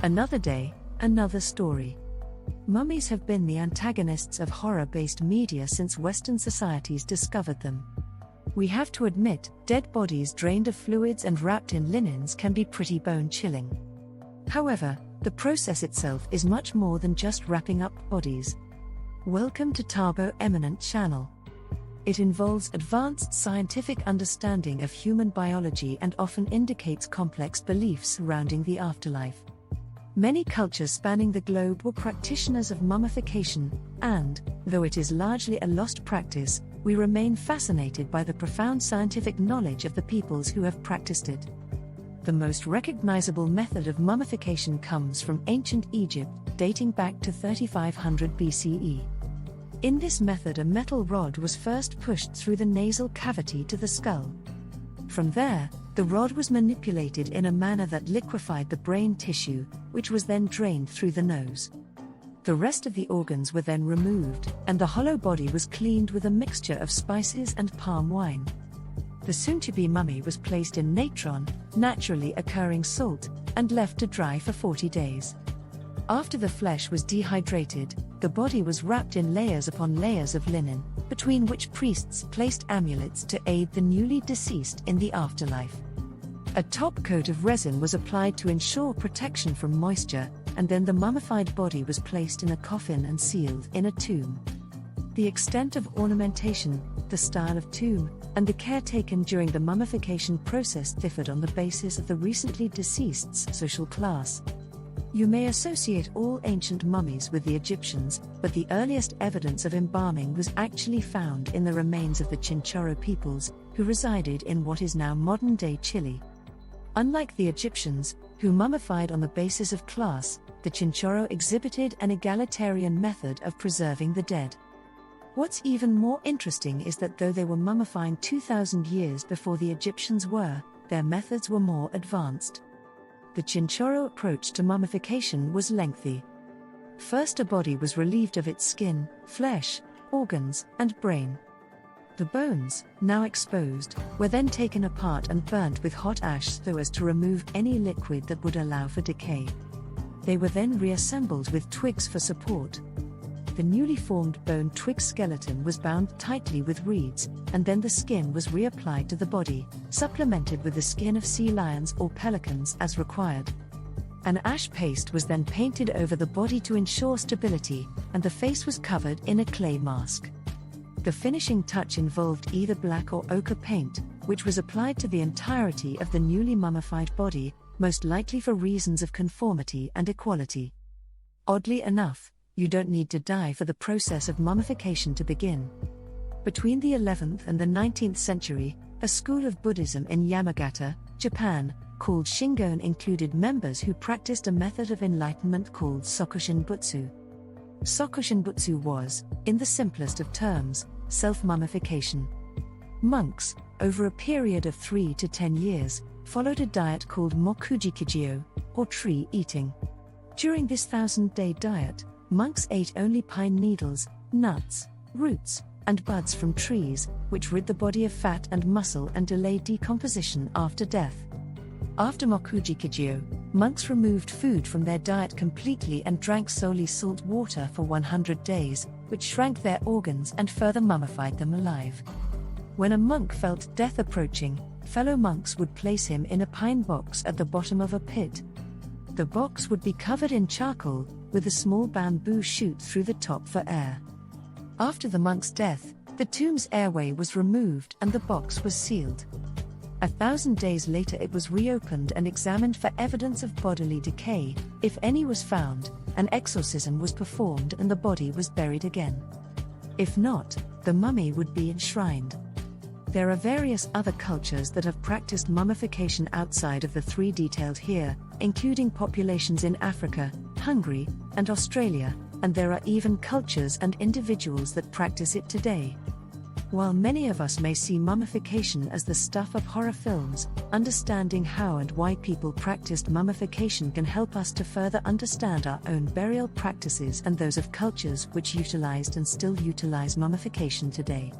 Another day, another story. Mummies have been the antagonists of horror-based media since Western societies discovered them. We have to admit, dead bodies drained of fluids and wrapped in linens can be pretty bone-chilling. However, the process itself is much more than just wrapping up bodies. Welcome to Tabo Eminent Channel. It involves advanced scientific understanding of human biology and often indicates complex beliefs surrounding the afterlife. Many cultures spanning the globe were practitioners of mummification, and, though it is largely a lost practice, we remain fascinated by the profound scientific knowledge of the peoples who have practiced it. The most recognizable method of mummification comes from ancient Egypt, dating back to 3500 BCE. In this method, a metal rod was first pushed through the nasal cavity to the skull. From there, the rod was manipulated in a manner that liquefied the brain tissue, which was then drained through the nose. The rest of the organs were then removed, and the hollow body was cleaned with a mixture of spices and palm wine. The soon-to-be mummy was placed in natron, naturally occurring salt, and left to dry for 40 days. After the flesh was dehydrated, the body was wrapped in layers upon layers of linen, between which priests placed amulets to aid the newly deceased in the afterlife. A top coat of resin was applied to ensure protection from moisture, and then the mummified body was placed in a coffin and sealed in a tomb. The extent of ornamentation, the style of tomb, and the care taken during the mummification process differed on the basis of the recently deceased's social class. You may associate all ancient mummies with the Egyptians, but the earliest evidence of embalming was actually found in the remains of the Chinchorro peoples, who resided in what is now modern-day Chile. Unlike the Egyptians, who mummified on the basis of class, the Chinchorro exhibited an egalitarian method of preserving the dead. What's even more interesting is that though they were mummifying 2,000 years before the Egyptians were, their methods were more advanced. The Chinchorro approach to mummification was lengthy. First, a body was relieved of its skin, flesh, organs, and brain. The bones, now exposed, were then taken apart and burnt with hot ash so as to remove any liquid that would allow for decay. They were then reassembled with twigs for support. The newly formed bone twig skeleton was bound tightly with reeds, and then the skin was reapplied to the body, supplemented with the skin of sea lions or pelicans as required. An ash paste was then painted over the body to ensure stability, and the face was covered in a clay mask. The finishing touch involved either black or ochre paint, which was applied to the entirety of the newly mummified body, most likely for reasons of conformity and equality. Oddly enough, you don't need to die for the process of mummification to begin. Between the 11th and the 19th century, a school of Buddhism in Yamagata, Japan, called Shingon included members who practiced a method of enlightenment called Sokushin Butsu. Sokushin Butsu was, in the simplest of terms, self-mummification. Monks, over a period of 3 to 10 years, followed a diet called Mokujikijio, or tree eating. During this 1,000-day diet, monks ate only pine needles, nuts, roots, and buds from trees, which rid the body of fat and muscle and delayed decomposition after death. After Mokujikijio, monks removed food from their diet completely and drank solely salt water for 100 days, which shrank their organs and further mummified them alive. When a monk felt death approaching, fellow monks would place him in a pine box at the bottom of a pit. The box would be covered in charcoal, with a small bamboo chute through the top for air. After the monk's death, the tomb's airway was removed and the box was sealed. 1,000 days later it was reopened and examined for evidence of bodily decay. If any was found, an exorcism was performed and the body was buried again. If not, the mummy would be enshrined. There are various other cultures that have practiced mummification outside of the three detailed here, including populations in Africa, Hungary, and Australia, and there are even cultures and individuals that practice it today. While many of us may see mummification as the stuff of horror films, understanding how and why people practiced mummification can help us to further understand our own burial practices and those of cultures which utilized and still utilize mummification today.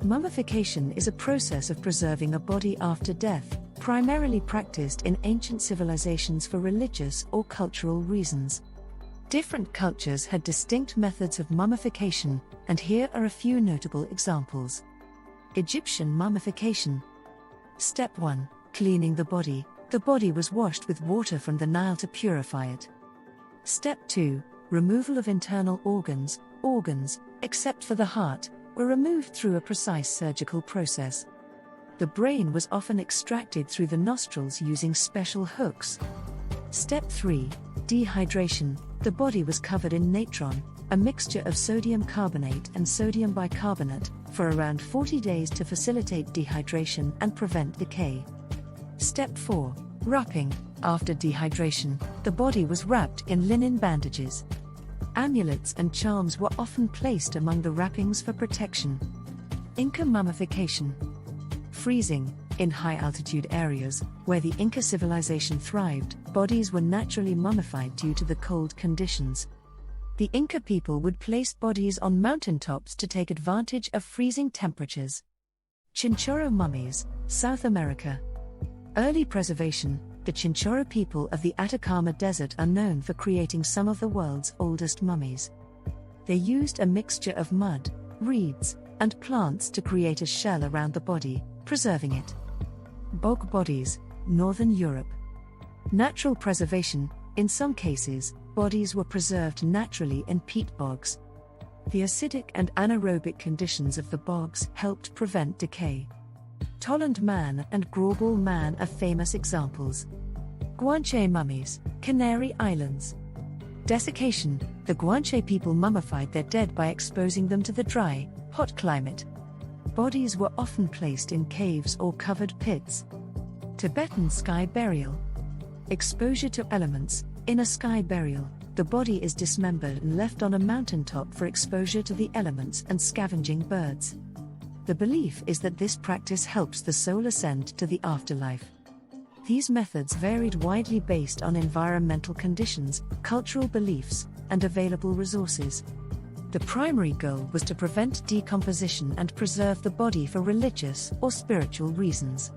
Mummification is a process of preserving a body after death, primarily practiced in ancient civilizations for religious or cultural reasons. Different cultures had distinct methods of mummification, and here are a few notable examples. Egyptian mummification. Step 1. Cleaning the body. The body was washed with water from the Nile to purify it. Step 2. Removal of internal organs. Organs, except for the heart, were removed through a precise surgical process. The brain was often extracted through the nostrils using special hooks. Step 3. Dehydration. The body was covered in natron, a mixture of sodium carbonate and sodium bicarbonate, for around 40 days to facilitate dehydration and prevent decay. Step 4. Wrapping. After dehydration, the body was wrapped in linen bandages. Amulets and charms were often placed among the wrappings for protection. Inca mummification. Freezing. In high-altitude areas, where the Inca civilization thrived, bodies were naturally mummified due to the cold conditions. The Inca people would place bodies on mountaintops to take advantage of freezing temperatures. Chinchorro mummies, South America. Early preservation. The Chinchorro people of the Atacama Desert are known for creating some of the world's oldest mummies. They used a mixture of mud, reeds, and plants to create a shell around the body, preserving it. Bog bodies, Northern Europe. Natural preservation. In some cases, bodies were preserved naturally in peat bogs. The acidic and anaerobic conditions of the bogs helped prevent decay. Tolland man and Grawball man are famous examples. Guanche mummies, Canary Islands. Desiccation. The Guanche people mummified their dead by exposing them to the dry, hot climate. Bodies were often placed in caves or covered pits. Tibetan sky burial. Exposure to elements. In a sky burial, the body is dismembered and left on a mountaintop for exposure to the elements and scavenging birds. The belief is that this practice helps the soul ascend to the afterlife. These methods varied widely based on environmental conditions, cultural beliefs, and available resources. The primary goal was to prevent decomposition and preserve the body for religious or spiritual reasons.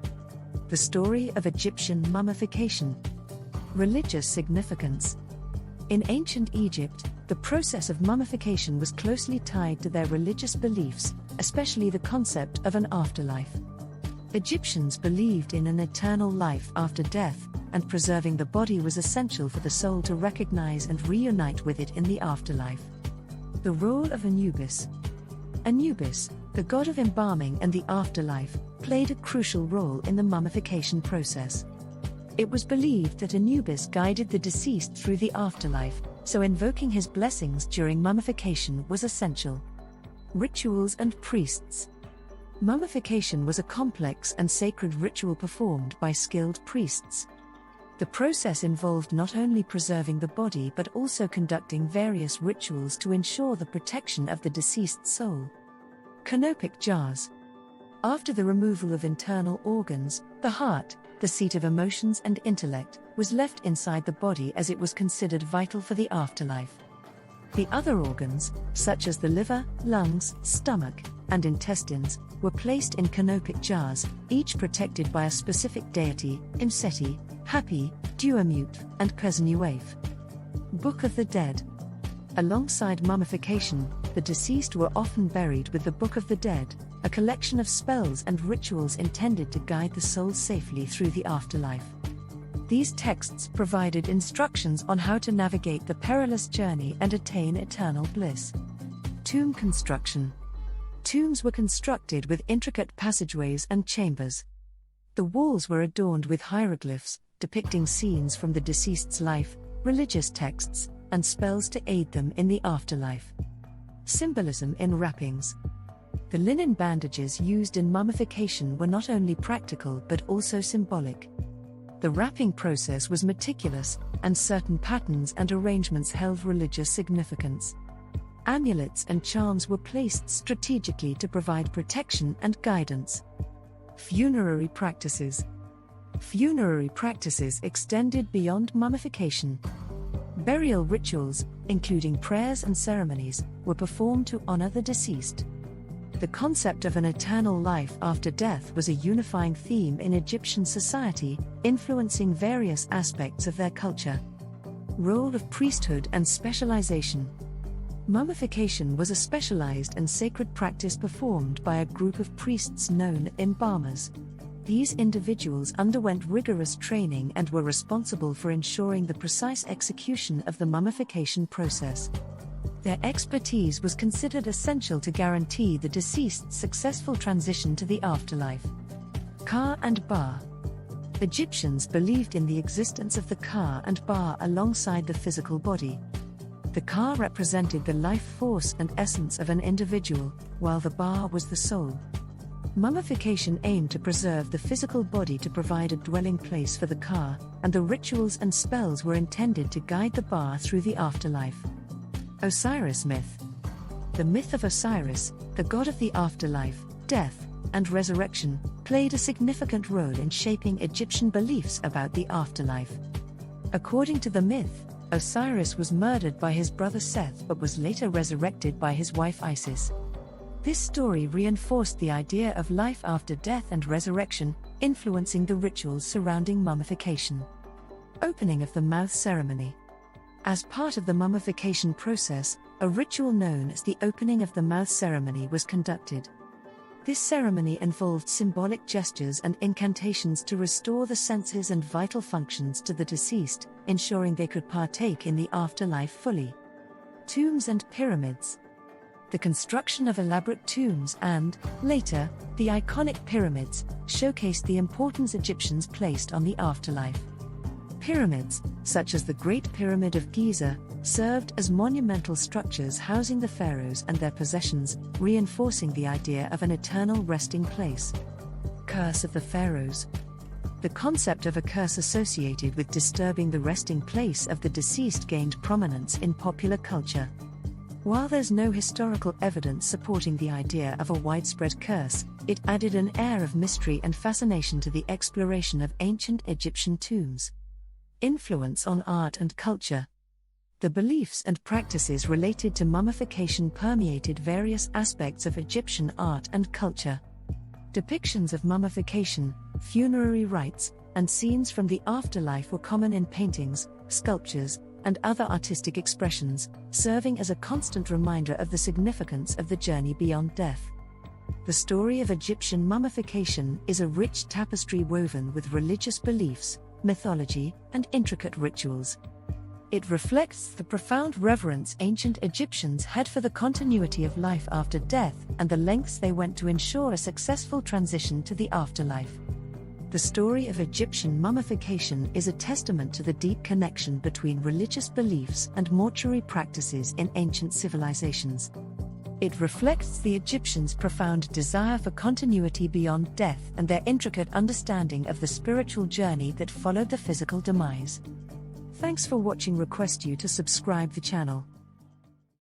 The story of Egyptian mummification. Religious significance. In ancient Egypt, the process of mummification was closely tied to their religious beliefs, especially the concept of an afterlife. Egyptians believed in an eternal life after death, and preserving the body was essential for the soul to recognize and reunite with it in the afterlife. The role of Anubis. Anubis, the god of embalming and the afterlife, played a crucial role in the mummification process. It was believed that Anubis guided the deceased through the afterlife, so invoking his blessings during mummification was essential. Rituals and priests. Mummification was a complex and sacred ritual performed by skilled priests. The process involved not only preserving the body but also conducting various rituals to ensure the protection of the deceased soul. Canopic jars. After the removal of internal organs, the heart, the seat of emotions and intellect, was left inside the body as it was considered vital for the afterlife. The other organs, such as the liver, lungs, stomach, and intestines, were placed in canopic jars, each protected by a specific deity, Imseti, Hapi, Duamut, and Kuzneuaf. Book of the Dead. Alongside mummification, the deceased were often buried with the Book of the Dead, a collection of spells and rituals intended to guide the soul safely through the afterlife. These texts provided instructions on how to navigate the perilous journey and attain eternal bliss. Tomb construction. Tombs were constructed with intricate passageways and chambers. The walls were adorned with hieroglyphs, depicting scenes from the deceased's life, religious texts, and spells to aid them in the afterlife. Symbolism in wrappings. The linen bandages used in mummification were not only practical but also symbolic. The wrapping process was meticulous, and certain patterns and arrangements held religious significance. Amulets and charms were placed strategically to provide protection and guidance. Funerary practices. Funerary practices extended beyond mummification. Burial rituals, including prayers and ceremonies, were performed to honor the deceased. The concept of an eternal life after death was a unifying theme in Egyptian society, influencing various aspects of their culture. Role of priesthood and specialization. Mummification was a specialized and sacred practice performed by a group of priests known as embalmers. These individuals underwent rigorous training and were responsible for ensuring the precise execution of the mummification process. Their expertise was considered essential to guarantee the deceased's successful transition to the afterlife. Ka and Ba. Egyptians believed in the existence of the Ka and Ba alongside the physical body. The Ka represented the life force and essence of an individual, while the Ba was the soul. Mummification aimed to preserve the physical body to provide a dwelling place for the Ka, and the rituals and spells were intended to guide the Ba through the afterlife. Osiris myth. The myth of Osiris, the god of the afterlife, death, and resurrection, played a significant role in shaping Egyptian beliefs about the afterlife. According to the myth, Osiris was murdered by his brother Seth but was later resurrected by his wife Isis. This story reinforced the idea of life after death and resurrection, influencing the rituals surrounding mummification. Opening of the mouth ceremony. As part of the mummification process, a ritual known as the opening of the mouth ceremony was conducted. This ceremony involved symbolic gestures and incantations to restore the senses and vital functions to the deceased, ensuring they could partake in the afterlife fully. Tombs and pyramids. The construction of elaborate tombs and, later, the iconic pyramids, showcased the importance Egyptians placed on the afterlife. Pyramids, such as the Great Pyramid of Giza, served as monumental structures housing the pharaohs and their possessions, reinforcing the idea of an eternal resting place. Curse of the pharaohs. The concept of a curse associated with disturbing the resting place of the deceased gained prominence in popular culture. While there's no historical evidence supporting the idea of a widespread curse, it added an air of mystery and fascination to the exploration of ancient Egyptian tombs. Influence on art and culture. The beliefs and practices related to mummification permeated various aspects of Egyptian art and culture. Depictions of mummification, funerary rites, and scenes from the afterlife were common in paintings, sculptures, and other artistic expressions, serving as a constant reminder of the significance of the journey beyond death. The story of Egyptian mummification is a rich tapestry woven with religious beliefs, mythology, and intricate rituals. It reflects the profound reverence ancient Egyptians had for the continuity of life after death and the lengths they went to ensure a successful transition to the afterlife. The story of Egyptian mummification is a testament to the deep connection between religious beliefs and mortuary practices in ancient civilizations. It reflects the Egyptians' profound desire for continuity beyond death and their intricate understanding of the spiritual journey that followed the physical demise. Thanks for watching. Request you to subscribe the channel.